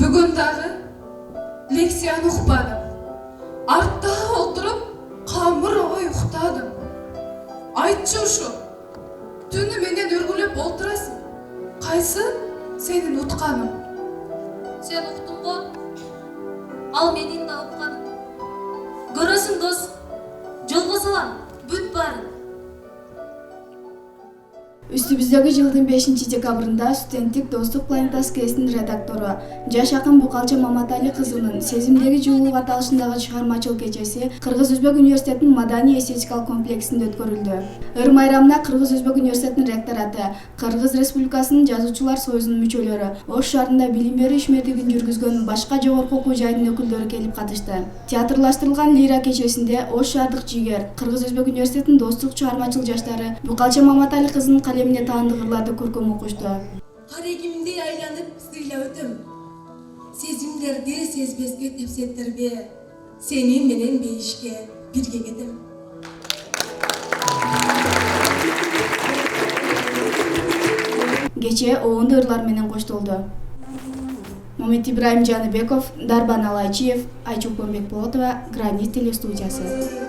Бүгін дағы лекцияны ұқпадым. Артта отырып, қамыр ой ұқтадым. Айтшы ұшы, түні менен үргілеп олтырасың. Қайсы сенің ұтқаным? Сен ұқтың ғой, ал менің да ұққаным. Көресің дос, жолға салам, бүт барын. Үстүбүздөгү жылдын 5 декабрында студенттик достук планетасы кесинин редактору жаш акын Букалча Маматали кызынын Сезимдеги жылуулук аталышындагы чыгармачылык кечеси Кыргыз-Өзбек университетинин Маданий эстетикалык комплексинде өткөрүлдү. Ыр майрамына Кыргыз-Өзбек университетинин ректораты, Кыргыз Республикасынын Жазуучулар союзунун мүчөлөрү, Ош шаарында билим берүү ишмердигин жүргүзгөн башка жогорку окуу жайынын өкүлдөрү келип катышты. Театрлаштырылган лира кечесинде Ош шаардык жигер, Кыргыз-Өзбек университетинин достук чыгармачыл жаштары Букалча Маматали кызынын калемине таандык ырларды көркөм окушту. Карегимди айланып сыйлап өтөм. Сезимдерди сезбеске тепсеттербе. Сени менен бейишке бирге кетем. Кече оонду ырлар менен коштолду. Момет Ибраим Жаныбеков, Дарбан Алайчиев, Айчукпонбек Болотова, Гранит телестудиясы.